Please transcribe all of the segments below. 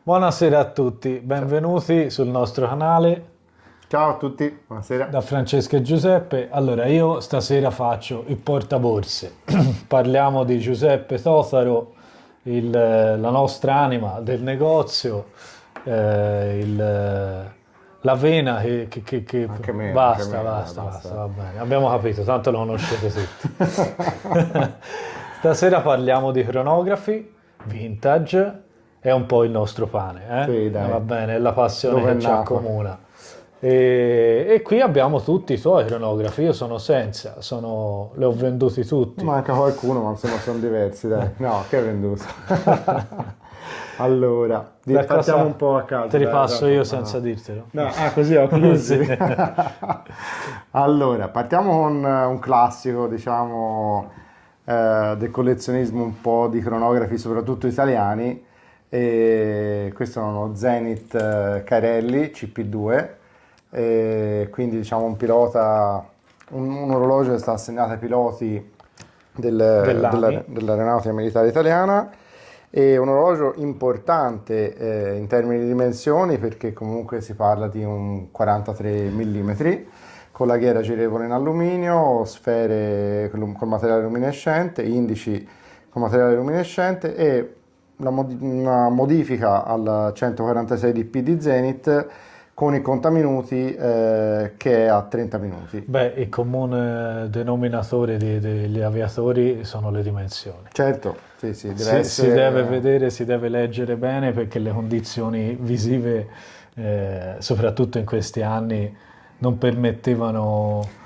Buonasera a tutti, benvenuti sul nostro canale Ciao a tutti, buonasera. da Francesco e Giuseppe. Allora, io stasera faccio il portaborse. Parliamo di Giuseppe Totaro, la nostra anima del negozio, la vena Anche me, Basta, basta. basta, va bene. Abbiamo capito, tanto lo conoscete tutti. Stasera parliamo di cronografi, vintage, è un po' il nostro pane, eh? Sì, dai. Va bene, è la passione Dove è che ci nato? accomuna. E qui abbiamo tutti i tuoi cronografi, io sono senza, li ho venduti tutti. Manca qualcuno, ma insomma sono diversi, dai. No, che hai venduto? Allora, partiamo un po' a caso. Te li dai, passo esatto. io senza dirtelo. No, così ho chiusi. Sì. Allora, partiamo con un classico, diciamo, del collezionismo un po' di cronografi, soprattutto italiani. E questo è uno Zenith Carelli CP2, e quindi diciamo un pilota, un orologio che sta assegnato ai piloti dell'aeronautica militare italiana. È un orologio importante in termini di dimensioni, perché comunque si parla di un 43 mm con la ghiera girevole in alluminio, sfere con materiale luminescente, indici con materiale luminescente e una modifica al 146 dp di Zenith con il contaminuti che è a 30 minuti. Beh, il comune denominatore degli aviatori sono le dimensioni. Certo, sì, Si essere... deve vedere, si deve leggere bene, perché le condizioni visive, soprattutto in questi anni, non permettevano...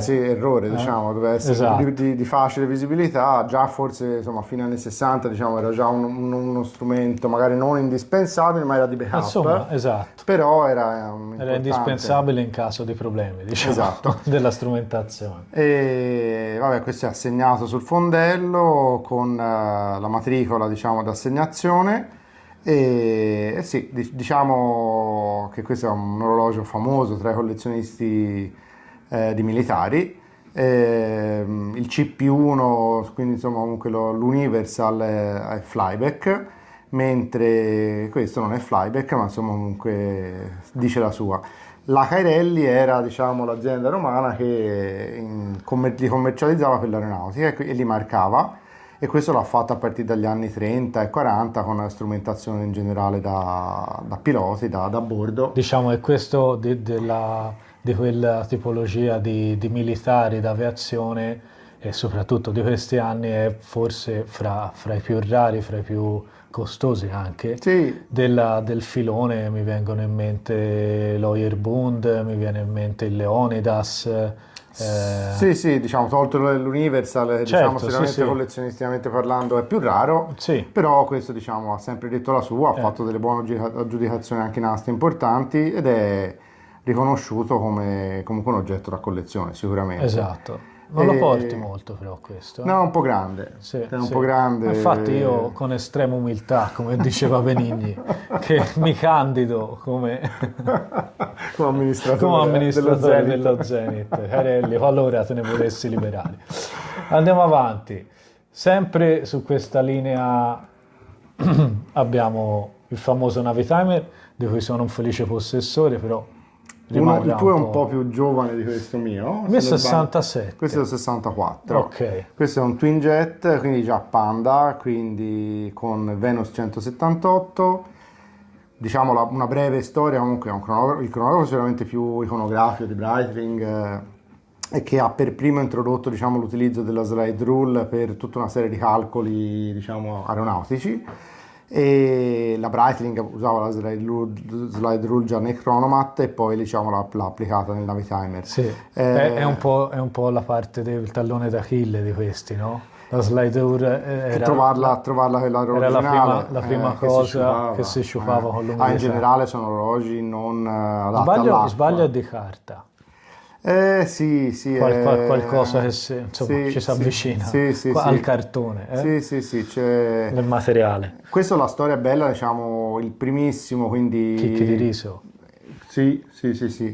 sì, errore, diciamo, doveva essere Esatto. di facile visibilità, già forse insomma a fine anni 60 diciamo era già uno strumento magari non indispensabile, ma era di backup. Insomma, esatto. Però Era importante. indispensabile in caso di problemi, diciamo, Esatto. della strumentazione. E vabbè, questo è assegnato sul fondello con la matricola, diciamo, d'assegnazione. E sì, diciamo che questo è un orologio famoso tra i collezionisti di militari. Il CP1, quindi insomma comunque l'Universal è flyback, mentre questo non è flyback, ma insomma comunque dice la sua. La Cairelli era, diciamo, l'azienda romana che li commercializzava per l'aeronautica e li marcava, e questo l'ha fatto a partire dagli anni 30 e 40 con la strumentazione in generale da piloti, da bordo. Diciamo che questo di quella tipologia di militari d'aviazione, e soprattutto di questi anni, è forse fra i più rari, fra i più costosi anche. Sì. Del filone mi vengono in mente l'Oyerbund, mi viene in mente il Leonidas. Sì, diciamo, tolto l'Universal, diciamo, Certo, sicuramente sì. collezionisticamente parlando è più raro, Sì. però questo, diciamo, ha sempre detto la sua, ha fatto delle buone aggiudicazioni anche in aste importanti ed è riconosciuto come comunque un oggetto da collezione, sicuramente. Esatto. Non lo porti molto però questo. No, è un po' grande. Sì, è un sì. po' grande. Infatti io con estrema umiltà, come diceva Benigni, che mi candido come amministratore dello Zenith, Carelli, qualora te ne volessi liberare. Andiamo avanti. Sempre su questa linea abbiamo il famoso Navitimer, di cui sono un felice possessore, però Il tuo è un po' più giovane di questo mio. Il mio è 67. Questo è il 64. Ok. Questo è un twin jet, quindi già Panda, quindi con Venus 178. Diciamo una breve storia, comunque è il cronografo sicuramente più iconografico di Breitling, e che ha per primo introdotto, diciamo, l'utilizzo della slide rule per tutta una serie di calcoli, diciamo, aeronautici. E la Breitling usava la slide rule già nel Chronomat e poi, diciamo, l'ha applicata nel Navitimer. Sì, è un po' la parte del tallone d'Achille di questi, no? La slide rule era trovarla quella originale, la prima cosa che si sciupava con l'umidità. In generale sono orologi non adatti all'acqua. Sbaglio è di carta. Sì. Qualcosa che ci si avvicina al cartone. Sì, c'è... Nel materiale. Questa è la storia bella, diciamo, il primissimo, quindi... Chicchi di riso. Sì.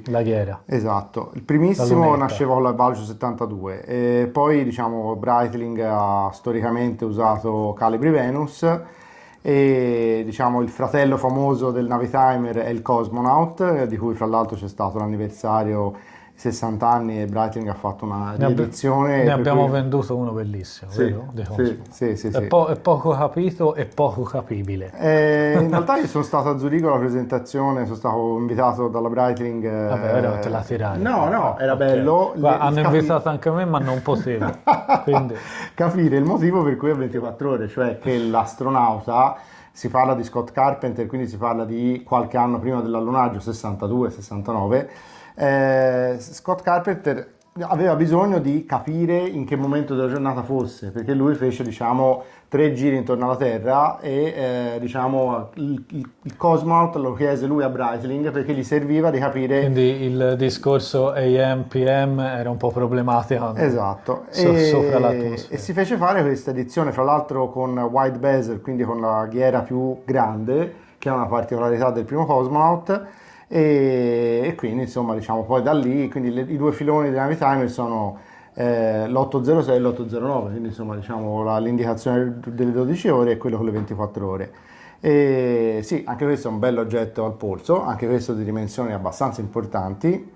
La ghiera. Esatto. Il primissimo nasceva con la Valgio 72 e poi, diciamo, Breitling ha storicamente usato calibri Venus e diciamo il fratello famoso del Navitimer è il Cosmonaut, di cui fra l'altro c'è stato l'anniversario 60 anni e Breitling ha fatto una riedizione. Ne abbiamo cui... venduto uno bellissimo, Sì, vero? sì. È poco capito e poco capibile. In realtà io sono stato a Zurigo alla presentazione, sono stato invitato dalla Breitling. Vabbè, ora te la tirare. No, era Ok. bello. Guarda, hanno invitato anche me, ma non potevo. Quindi... capire il motivo per cui è 24 ore, cioè che l'astronauta, si parla di Scott Carpenter, quindi si parla di qualche anno prima dell'allunaggio, 62-69, Scott Carpenter aveva bisogno di capire in che momento della giornata fosse, perché lui fece, diciamo, 3 giri intorno alla Terra e diciamo il Cosmonaut lo chiese lui a Breitling perché gli serviva di capire. Quindi il discorso AM, PM era un po' problematico. Esatto, Sopra l'atmosfera. e si fece fare questa edizione, fra l'altro con White Bezel, quindi con la ghiera più grande, che è una particolarità del primo Cosmonaut, e quindi insomma diciamo poi da lì, quindi i 2 filoni dei Navitimer sono l'806 e l'809, quindi insomma diciamo l'indicazione delle 12 ore e quello con le 24 ore. E sì, anche questo è un bello oggetto al polso, anche questo di dimensioni abbastanza importanti,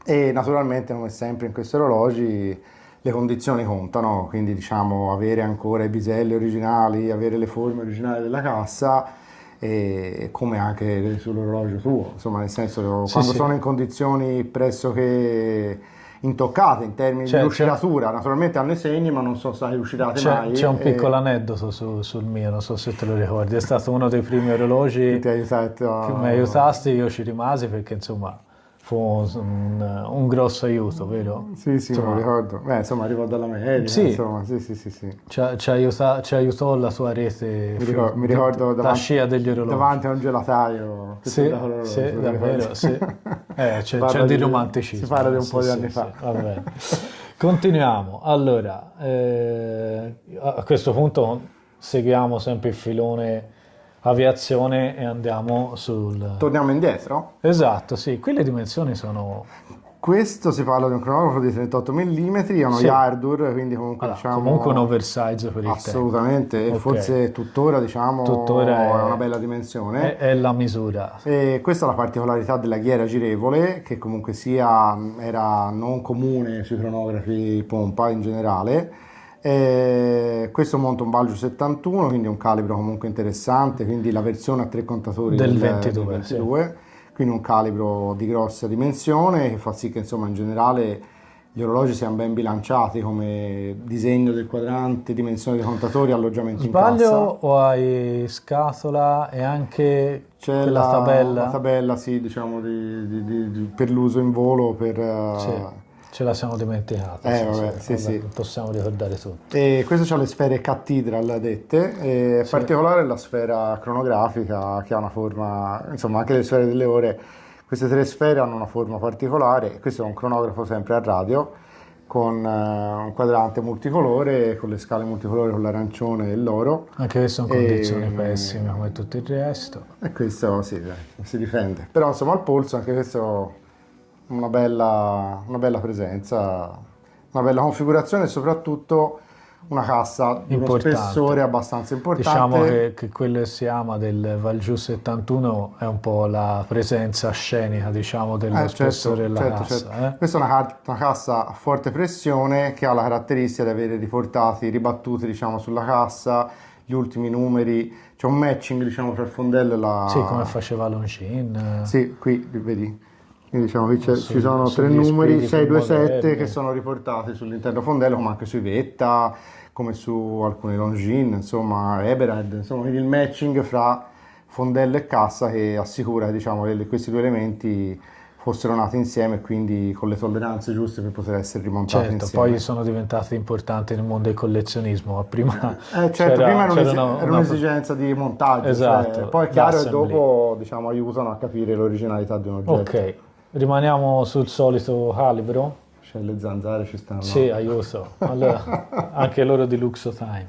e naturalmente come sempre in questi orologi le condizioni contano, quindi diciamo avere ancora i biselli originali, avere le forme originali della cassa, e come anche sull'orologio tuo, insomma nel senso quando sono in condizioni pressoché intoccate in termini di lucidatura, naturalmente hanno i segni ma non sono stati lucidati mai. C'è un piccolo aneddoto sul mio, non so se te lo ricordi, è stato uno dei primi orologi che mi aiutasti, io ci rimasi perché insomma fu un grosso aiuto, vero? Sì, insomma, me lo ricordo. Beh, insomma, arrivò dall'America, sì. Insomma, sì. Ci aiutò la tua rete, mi ricordo la scia degli orologi. Davanti a un gelataio. Sì, davvero, sì. C'è di romanticismo. Si parla di un po' di anni fa. Va bene. Continuiamo. Allora, a questo punto seguiamo sempre il filone aviazione e andiamo Torniamo indietro? Esatto, sì. Qui le dimensioni sono... Questo si parla di un cronografo di 38 mm, è uno Yardur, quindi comunque diciamo... Comunque un oversize per il assolutamente, tempo. E forse tuttora diciamo è una bella dimensione. È la misura. E questa è la particolarità della ghiera girevole, che comunque sia era non comune sui cronografi pompa in generale. Questo monta un Valjoux 71, quindi un calibro comunque interessante, quindi la versione a 3 contatori del 22. Sì. Quindi un calibro di grossa dimensione che fa sì che insomma in generale gli orologi siano ben bilanciati come disegno del quadrante, dimensione dei contatori, alloggiamento in cassa. Sbaglio o hai scatola e anche c'è quella tabella? La tabella, sì, diciamo per l'uso in volo, Sì. Ce la siamo dimenticata. Sì. Possiamo ricordare tutto. E questo ha le sfere Cathedral dette, è particolare la sfera cronografica che ha una forma, insomma anche le sfere delle ore, queste 3 sfere hanno una forma particolare. Questo è un cronografo sempre a radio con un quadrante multicolore, con le scale multicolore con l'arancione e l'oro. Anche questo in condizioni pessime come tutto il resto. E questo sì, si difende. Però insomma al polso anche questo... Una bella presenza, una bella configurazione e soprattutto una cassa di uno spessore abbastanza importante. Diciamo che quello che si ama del Valjoux 71 è un po' la presenza scenica, diciamo, dello spessore della cassa. Certo. Questa è una cassa a forte pressione che ha la caratteristica di avere riportati, ribattuti, diciamo, sulla cassa gli ultimi numeri. C'è un matching, diciamo, tra il fondello e la... Sì, come faceva Longines. Sì, qui vedi. Quindi diciamo qui ci sono 3 numeri 627 che sono riportati sull'interno fondello, ma anche sui Vetta, come su alcuni Longines, insomma Eberhard, insomma quindi il matching fra fondello e cassa che assicura, diciamo, che questi 2 elementi fossero nati insieme e quindi con le tolleranze giuste per poter essere rimontati insieme. Poi sono diventati importanti nel mondo del collezionismo, ma prima prima era un'esigenza di montaggio, esatto, poi è chiaro che dopo, diciamo, aiutano a capire l'originalità di un oggetto. Ok. Rimaniamo sul solito calibro. Cioè le zanzare ci stanno. Sì, aiuto. Allora, anche loro di Luxo Time.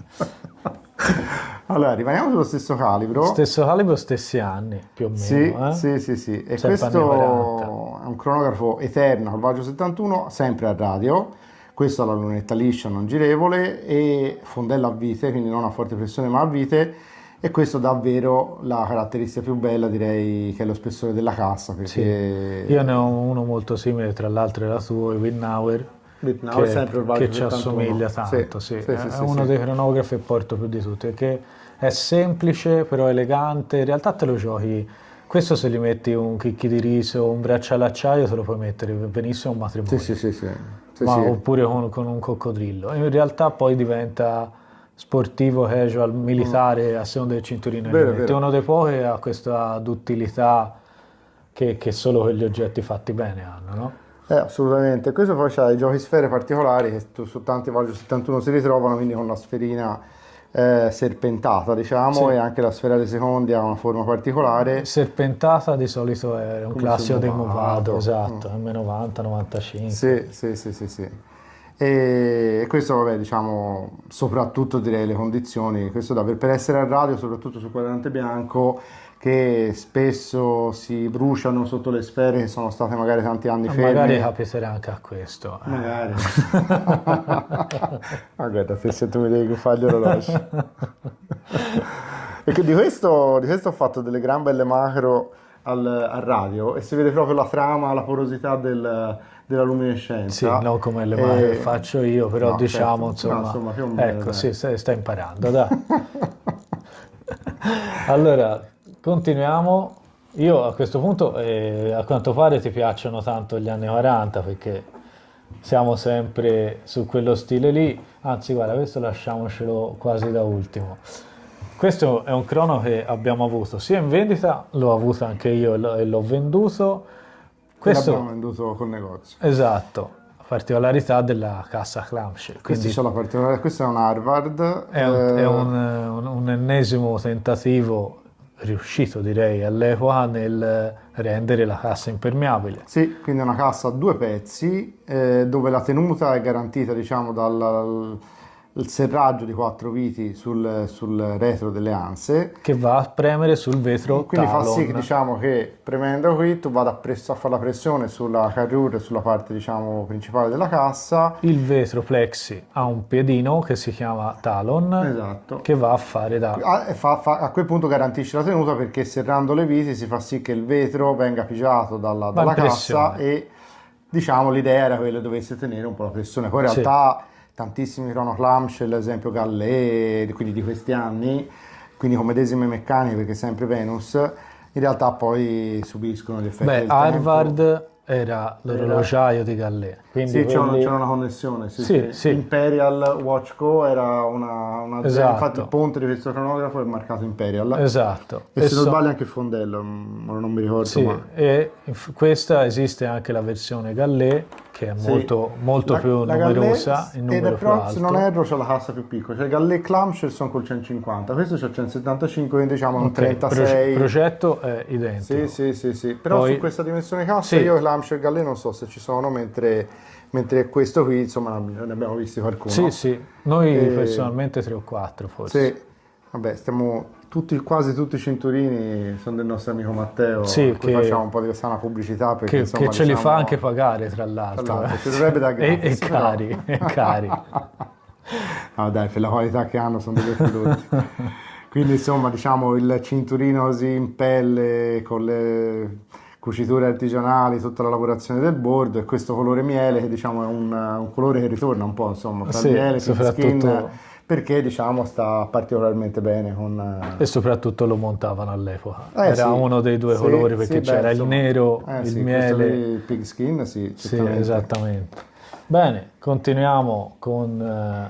Allora, rimaniamo sullo stesso calibro. Stesso calibro, stessi anni, più o meno. Sì. E questo è un cronografo Eterna col Valjoux 71, sempre a radio. Questo ha la lunetta liscia, non girevole, e fondello a vite, quindi non a forte pressione ma a vite. E questo davvero la caratteristica più bella, direi, che è lo spessore della cassa, perché Io ne ho uno molto simile, tra l'altro era tuo, il Winnauer, Vietnam è sempre il che Valve ci 71. assomiglia tanto, sì. Sì, È sì, uno sì. dei cronografi che porto più di tutti, che è semplice però elegante, in realtà te lo giochi, questo se gli metti un chicchi di riso, un braccio all'acciaio te lo puoi mettere benissimo a un matrimonio, Sì, sì, sì, sì. Sì, ma sì. oppure con un coccodrillo. In realtà poi diventa sportivo, casual, militare, a seconda del cinturino che gli Vero, metti. È vero. uno dei pochi che ha questa duttilità che solo quegli oggetti fatti bene hanno, no? Assolutamente. Questo poi c'ha i giochi sfere particolari che su tanti Valve 71 si ritrovano, quindi con la sferina serpentata, diciamo, Sì. e anche la sfera dei secondi ha una forma particolare, Serpentata di solito è un come sul classico dei Movado. Movado, esatto, M90, 95. Sì, sì, sì, sì, sì. E questo, vabbè, diciamo, soprattutto direi le condizioni, questo per essere a radio, soprattutto sul quadrante bianco, che spesso si bruciano sotto le sfere che sono state magari tanti anni Magari ferme. capiterà anche a questo. Magari. Ah, guarda, se tu mi devi fare gli orologi. E che di questo ho fatto delle gran belle macro al radio e si vede proprio la trama, la porosità della Sì, luminescenza. non come le mani che E- faccio io, però No, diciamo, certo. No, insomma, più o meno, ecco, dai. sì, stai imparando, dai. Allora, continuiamo. Io a questo punto, a quanto pare ti piacciono tanto gli anni 40 perché siamo sempre su quello stile lì. Anzi, guarda, questo lasciamocelo quasi da ultimo. Questo è un crono che abbiamo avuto sia in vendita, l'ho avuto anche io e l'ho venduto. E l'abbiamo Questo, venduto col negozio. esatto, particolarità della cassa clamshell, Questo quindi c'è la particolare, questo è un Harvard. è un ennesimo tentativo riuscito, direi, all'epoca nel rendere la cassa impermeabile. Sì, quindi è una cassa a due pezzi dove la tenuta è garantita, diciamo, dal il serraggio di quattro viti sul retro delle anse. Che va a premere sul vetro Quindi fa sì che, Talon. diciamo, che premendo qui tu vada a fare la pressione sulla carrure e sulla parte, diciamo, principale della cassa. Il vetro plexi ha un piedino che si chiama Talon Esatto. che va a fare da... A quel punto garantisce la tenuta perché serrando le viti si fa sì che il vetro venga pigiato dalla in cassa pressione. e, diciamo, l'idea era quella che dovesse tenere un po' la pressione. Poi in Sì. realtà tantissimi Chrono Clamshell, l'esempio Gallet, quindi di questi anni, quindi con medesime meccaniche perché è sempre Venus, in realtà poi subiscono gli effetti Beh, del tempo. Harvard era l'orologiaio di Gallet. Quindi Sì, c'era quelli- una connessione, sì, Sì, sì. sì. Imperial Watch Co. era una Esatto. infatti il ponte di questo cronografo è marcato Imperial. Esatto. E se non sbaglio anche il fondello, non mi ricordo, Sì, ma... e questa esiste anche la versione Gallet che è Sì. molto più la numerosa, Gallet, in numero più però se non alto. erro c'è la cassa più piccola, cioè Gallet Clamshell sono col 150, questo c'è il 175, quindi diciamo un Ok, 36. progetto è identico. Sì. Però Poi- su questa dimensione cassa Sì. io Clamshell e Gallet non so se ci sono, mentre questo qui, insomma, ne abbiamo visti qualcuno. Sì, sì, noi E- personalmente 3 o 4 forse. Sì, vabbè, quasi tutti i cinturini sono del nostro amico Matteo, Sì, a cui che- facciamo un po' di sana pubblicità perché Che, insomma, che ce li diciamo, fa anche pagare, tra l'altro. tra l'altro, ci dovrebbe dare E gratis, però. cari, e cari. No, dai, per la qualità che hanno sono dei prodotti. Quindi insomma, diciamo, il cinturino così in pelle con le cuciture artigianali, tutta la lavorazione del bordo e questo colore miele che diciamo è un colore che ritorna un po' insomma tra Sì, il miele e il skin soprattutto- perché diciamo sta particolarmente bene con... E soprattutto lo montavano all'epoca. Eh, Era sì. uno dei due Sì, colori perché sì, c'era beh, il insomma, nero, il sì, questo miele. lì, il pig skin, sì, Sì, certamente. esattamente. Bene, continuiamo con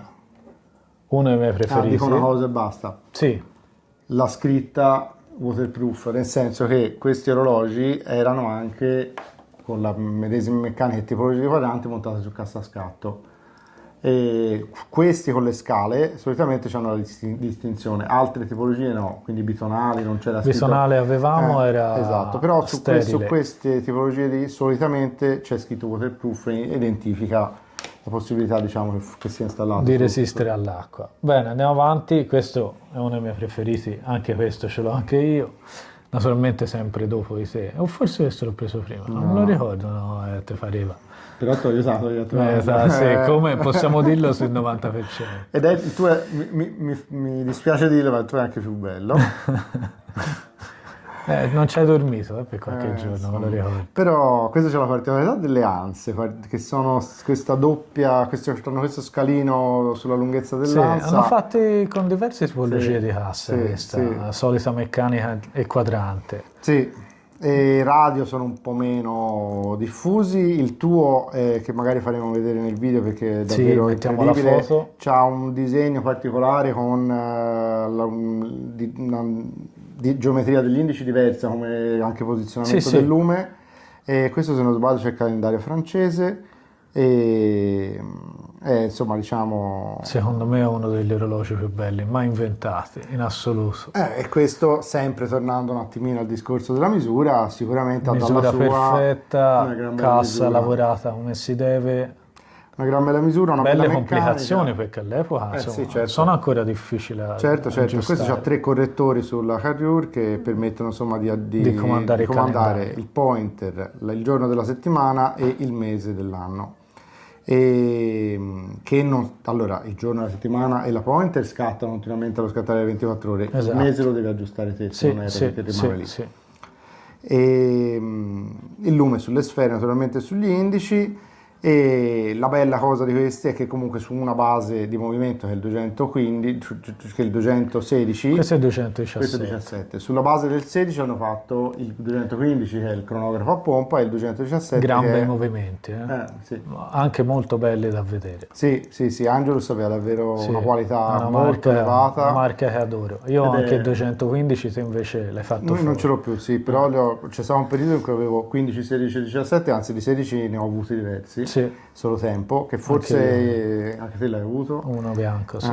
uno dei miei preferiti. Dico una cosa e basta. Sì, La scritta waterproof, nel senso che questi orologi erano anche con la medesima meccanica e tipologia di quadranti montati su cassa a scatto. E questi con le scale solitamente hanno la distinzione, altre tipologie no, quindi bitonali, non c'era scritto. bitonale avevamo, era Esatto, però su sterile. queste tipologie lì solitamente c'è scritto waterproof e identifica la possibilità, diciamo, che sia installato Di su- resistere all'acqua. Bene, andiamo avanti. Questo è uno dei miei preferiti, anche questo ce l'ho anche io. Naturalmente sempre dopo di te. O forse questo l'ho preso prima, non me lo ricordo, no, te pareva. Però tu hai usato gli 8 anni. Sì, come possiamo dirlo sul 90%. Ed è, mi dispiace dirlo, ma tu è anche più bello. Non ci hai dormito per qualche giorno, Insomma. me lo ricordo. Però questa c'è la particolarità delle anse, che sono questa doppia, hanno questo scalino sulla lunghezza Sì, dell'ansa. hanno fatti con diverse tipologie Sì, di cassa sì, questa, sì. la solita meccanica e quadrante. Sì, e i radio sono un po' meno diffusi. Il tuo, che magari faremo vedere nel video perché è Sì, davvero mettiamo la incredibile, foto. c'ha un disegno particolare con di geometria degli indici diversa, come anche posizionamento Sì, sì. del lume. E questo, se non sbaglio, c'è il calendario francese. E insomma, diciamo. Secondo me è uno degli orologi più belli mai inventati, in assoluto. E questo, sempre tornando un attimino al discorso della misura, sicuramente ha Misura dalla sua perfetta, una gran bella cassa misura. lavorata come si deve, Una gran bella misura, una belle bella complicazioni meccanica. perché all'epoca insomma, Sì, certo. sono ancora difficili da Certo, questo aggiustare. ha 3 correttori sulla carrure che permettono insomma Di comandare il calendario. il pointer, il giorno della settimana e il mese dell'anno. E che non, allora, il giorno della settimana e la pointer scattano continuamente allo scattare le 24 ore, Esatto. il mese lo devi aggiustare te, se non è perché rimane lì. Sì. E il lume sulle sfere, naturalmente sugli indici. E la bella cosa di questi è che comunque su una base di movimento che è il 215, che è il 216, Questo è il 217. questo è il 17. Sulla base del 16 hanno fatto il 215 che è il cronografo a pompa e il 217 Gran che bei è. movimenti, Sì. anche molto belli da vedere. Sì, Angelus aveva davvero Sì, una qualità una molto marca, elevata. una marca che adoro. Io ho Ed anche è- il 215, te invece l'hai fatto Noi non fuori. ce l'ho più, sì, però c'è stato un periodo in cui avevo 15, 16, 17, anzi di 16 ne ho avuti diversi, Sì, solo tempo, che forse anche te l'hai avuto. uno bianco, sì.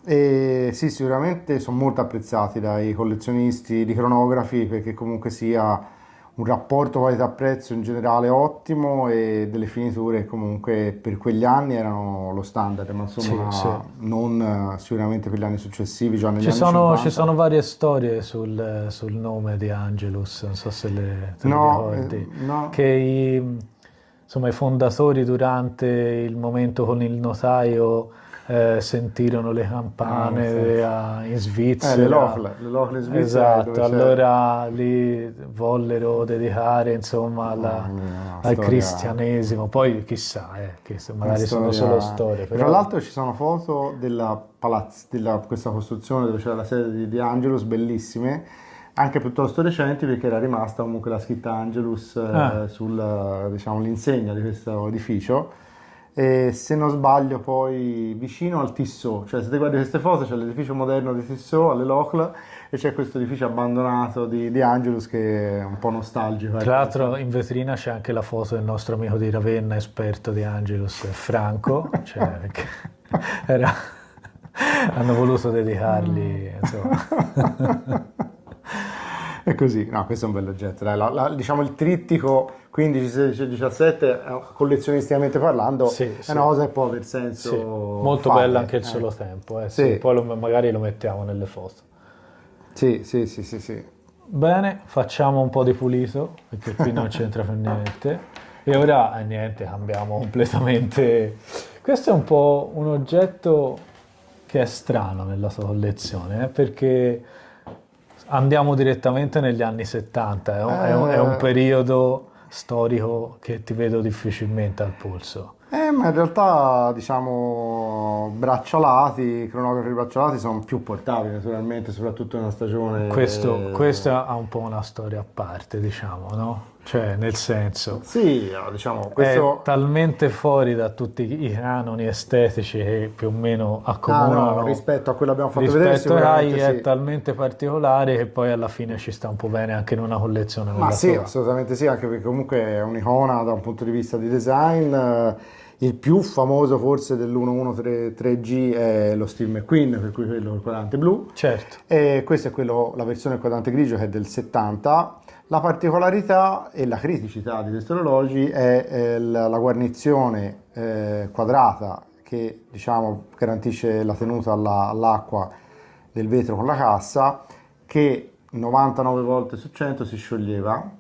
E sì, sicuramente sono molto apprezzati dai collezionisti di cronografi perché comunque sia un rapporto qualità-prezzo in generale ottimo e delle finiture comunque per quegli anni erano lo standard, ma insomma Sì. non sicuramente per gli anni successivi, già negli Ci anni sono, 50. ci sono varie storie sul nome di Angelus, non so se te le No, ricordi, no. che insomma, i fondatori durante il momento con il notaio sentirono le campane in Svizzera. Le Locle in Svizzera. Esatto, dove c'è- allora lì vollero dedicare insomma una al storia- cristianesimo, poi chissà, che magari una sono storia- solo storie. Tra Però... l'altro ci sono foto della questa costruzione dove c'era la sede di Angelus, bellissime, anche piuttosto recenti perché era rimasta comunque la scritta Angelus sul, diciamo, l'insegna di questo edificio. E se non sbaglio poi vicino al Tissot, cioè se ti guardi queste foto c'è l'edificio moderno di Tissot alle Locle e c'è questo edificio abbandonato di Angelus che è un po' nostalgico. Tra l'altro in vetrina c'è anche la foto del nostro amico di Ravenna, esperto di Angelus, Franco, cioè, perché hanno voluto dedicargli, insomma. È così, no, questo è un bel oggetto. Dai, diciamo il trittico 15, 16, 17, collezionisticamente parlando, Sì, è una cosa che può aver senso. Sì, molto fare, bella anche il solo tempo, Sì. sì. Poi magari lo mettiamo nelle foto. Sì. Bene, facciamo un po' di pulito, perché qui non c'entra per niente. E ora, niente, cambiamo completamente. Questo è un po' un oggetto che è strano nella tua collezione, perché andiamo direttamente negli anni 70, è un periodo storico che ti vedo difficilmente al polso. Ma in realtà, diciamo, cronografi braccialati sono più portabili naturalmente, soprattutto in una stagione. Questo ha un po' una storia a parte, diciamo, no? Cioè, nel senso, Sì, diciamo, questo. è talmente fuori da tutti i canoni estetici che più o meno accomunano. Rispetto a quello che abbiamo fatto vedere, Rispetto ai sicuramente è sì. talmente particolare che poi alla fine ci sta un po' bene anche in una collezione come Ma la sì, tua. assolutamente sì, anche perché comunque è un'icona da un punto di vista di design. Il più famoso forse dell'113G è lo Steve McQueen, per cui quello col quadrante blu. Certo. E questa è la versione del quadrante grigio che è del 70. La particolarità e la criticità di questi orologi è la guarnizione quadrata che diciamo garantisce la tenuta all'acqua del vetro con la cassa, che 99 volte su 100 si scioglieva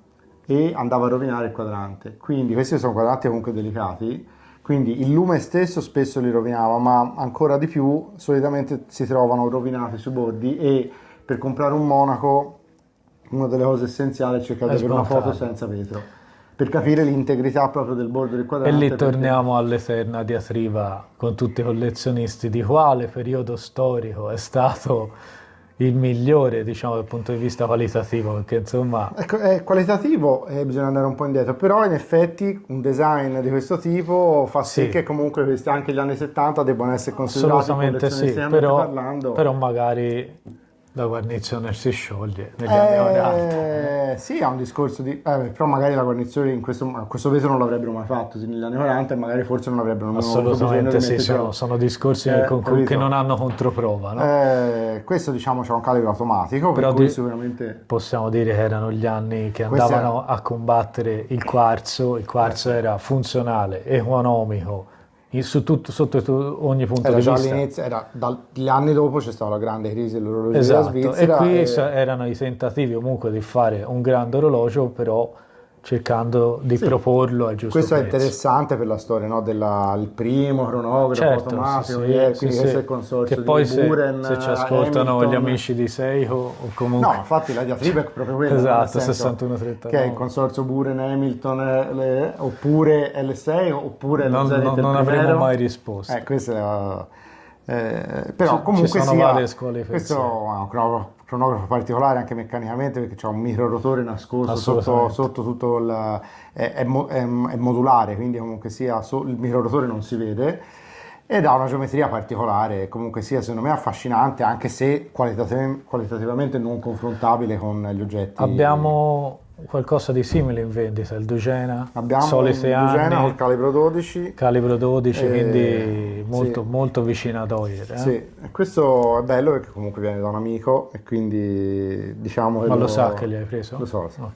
e andava a rovinare il quadrante. Quindi questi sono quadranti comunque delicati, quindi il lume stesso spesso li rovinava, ma ancora di più solitamente si trovano rovinati sui bordi, e per comprare un monaco una delle cose essenziali è cercare di avere una foto senza vetro, per capire l'integrità proprio del bordo del E quadrante. lì torniamo all'eterna diatriba con tutti i collezionisti di quale periodo storico è stato il migliore, diciamo, dal punto di vista qualitativo, perché insomma... Ecco, è qualitativo, bisogna andare un po' indietro, però in effetti un design di questo tipo fa sì, Sì. che comunque questi, anche gli anni 70 debbano essere considerati Assolutamente sì, collezionisticamente però, parlando. però magari la guarnizione si scioglie negli anni 40. Sì, è un discorso di... però magari la guarnizione in questo vetro non l'avrebbero mai fatto negli anni 40, e magari forse non avrebbero nemmeno avuto bisogno Assolutamente di sì, mettercelo. sono discorsi capito? che non hanno controprova, no? Questo diciamo c'è un calibro automatico, Però per cui sicuramente... possiamo dire che erano gli anni che Questi andavano a combattere il quarzo era funzionale, economico, sotto ogni punto Era di già vista. all'inizio, dagli anni dopo c'è stata la grande crisi dell'orologeria Esatto, e svizzera. qui erano i tentativi comunque di fare un grande orologio, però cercando di proporlo al giusto questo è prezzo. interessante per la storia, no? Il primo cronografo Certo, automatico, sì, quindi sì, questo sì. è il consorzio Che poi di Buren, se ci ascoltano gli Hamilton. amici di Seiko o comunque... No, infatti la diatriba è proprio quella, no? Esatto, Nel senso 61-39. che è il consorzio Buren, Hamilton, oppure L6, oppure lo Non Zenith il avremo primero. mai risposto. Questo però comunque ci sono sia, varie scuole di questo pensiero. è un cronografo particolare anche meccanicamente, perché c'è un microrotore nascosto Assolutamente. sotto tutto è modulare, quindi comunque sia il microrotore non si vede, ed ha una geometria particolare, comunque sia secondo me affascinante, anche se qualitativamente non confrontabile con gli oggetti. Abbiamo qualcosa di simile in vendita, il Dugena, Abbiamo soliti un Dugena anni, col calibro 12. calibro 12, quindi molto, sì. molto vicino ad Heuer. Sì, e questo è bello perché comunque viene da un amico, e quindi diciamo che Ma lo sa che li hai preso? Lo so, No.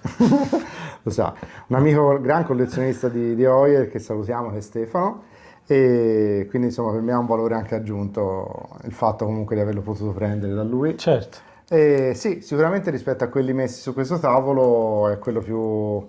lo sa. Un amico, gran collezionista di Heuer, che salutiamo, che è Stefano, e quindi insomma per me ha un valore anche aggiunto il fatto comunque di averlo potuto prendere da lui. Certo. E sì, sicuramente rispetto a quelli messi su questo tavolo è quello più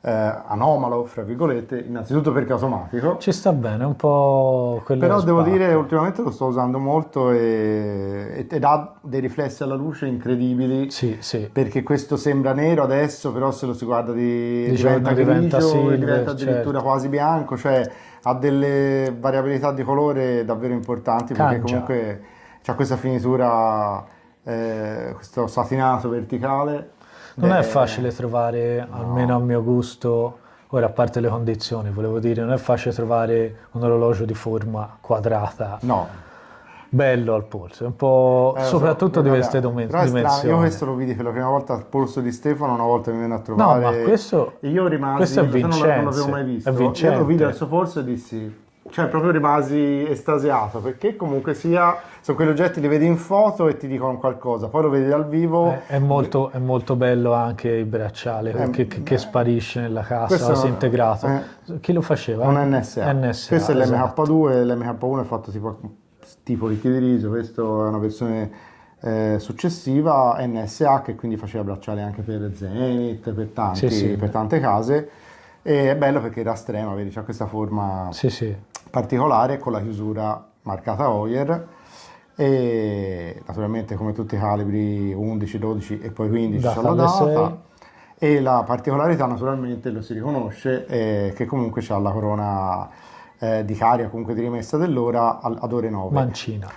anomalo, fra virgolette, innanzitutto perché è automatico. Ci sta bene, un po' quello Però che devo spacca. dire, ultimamente lo sto usando molto ed ha dei riflessi alla luce incredibili. Sì, sì. Perché questo sembra nero adesso, però se lo si guarda Di diventa giorno diventa grigio, silver, diventa addirittura certo. quasi bianco, cioè ha delle variabilità di colore davvero importanti, perché Cangia. comunque c'ha questa finitura, questo satinato verticale. Non è facile trovare, almeno a mio gusto, ora a parte le condizioni, volevo dire, non è facile trovare un orologio di forma quadrata, No, bello al polso, è un po' soprattutto di queste però è strano. dimensioni. Io questo lo vidi per la prima volta al polso di Stefano, una volta mi venne a No, trovare. ma questo, E io rimasi, questo è perché non l'avevo vincente, mai visto. è vincente. Io lo vidi al suo polso e dissi, cioè proprio rimasi estasiato, perché comunque sia, sono quegli oggetti, li vedi in foto e ti dicono qualcosa, poi lo vedi dal vivo. È molto bello anche il bracciale che sparisce nella cassa, questo si è integrato. è Chi lo faceva? un NSA. NSA, Questo è esatto. l'MK2, l'MK1 è fatto tipo ricchi di riso, questo è una versione successiva, NSA, che quindi faceva bracciale anche per Zenith, per Sì. per tante case, e è bello perché era strema, vedi, c'ha questa forma Sì. particolare con la chiusura marcata Heuer, e naturalmente come tutti i calibri 11, 12 e poi 15 c'è la Data alle data, e la particolarità naturalmente lo si riconosce, che comunque c'ha la corona di carica, comunque di rimessa dell'ora ad ore 9. Mancina.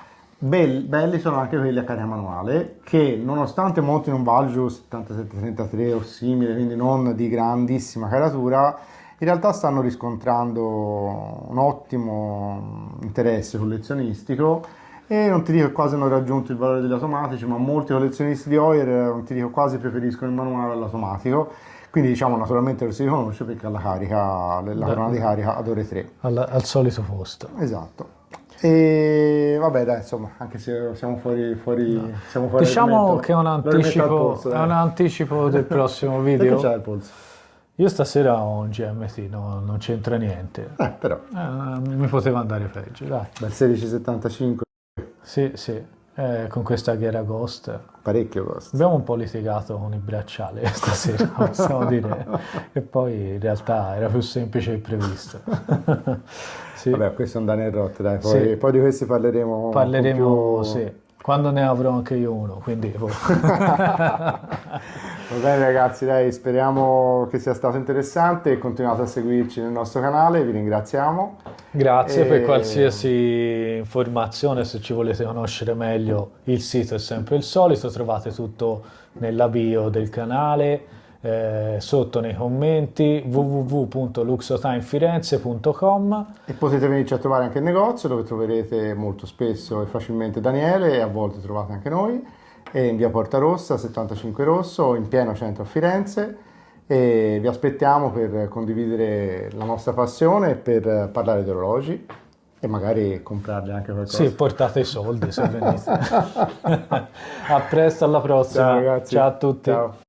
Belli sono anche quelli a carica manuale, che nonostante montino un Valjoux 7733 o simile, quindi non di grandissima caratura, in realtà stanno riscontrando un ottimo interesse collezionistico, e non ti dico che quasi hanno raggiunto il valore degli automatici, ma molti collezionisti di Heuer, non ti dico quasi, preferiscono il manuale all'automatico. Quindi diciamo naturalmente lo si riconosce perché ha la corona di carica ad ore 3. Al solito posto. Esatto. E vabbè, dai, insomma, anche se siamo fuori siamo fuori Diciamo argomento, che è un lo rimetto al anticipo, polso, dai. del prossimo Perché video. c'è il polso? Io stasera ho un GMT, non c'entra niente. Però, Mi poteva andare peggio, dai. bel 1675. Sì. con questa Ghera Ghost. Parecchio costa. Abbiamo un po' litigato con i bracciali stasera, possiamo dire, e poi in realtà era più semplice del previsto. Sì. Vabbè, questo è un Danerot, dai, Sì. poi di questi parleremo Parleremo, con più... sì, quando ne avrò anche io uno, quindi... Va bene ragazzi, dai, speriamo che sia stato interessante e continuate a seguirci nel nostro canale, vi ringraziamo. Grazie E- per qualsiasi informazione, se ci volete conoscere meglio il sito è sempre il solito, trovate tutto nella bio del canale, sotto nei commenti www.luxotimefirenze.com. E potete venirci a trovare anche in negozio dove troverete molto spesso e facilmente Daniele e a volte trovate anche noi, e in via Porta Rossa 75 Rosso in pieno centro a Firenze, e vi aspettiamo per condividere la nostra passione e per parlare di orologi e magari comprarli anche qualcosa. Sì, portate i soldi se venite. A presto, alla prossima. Ciao ragazzi. Ciao a tutti. Ciao.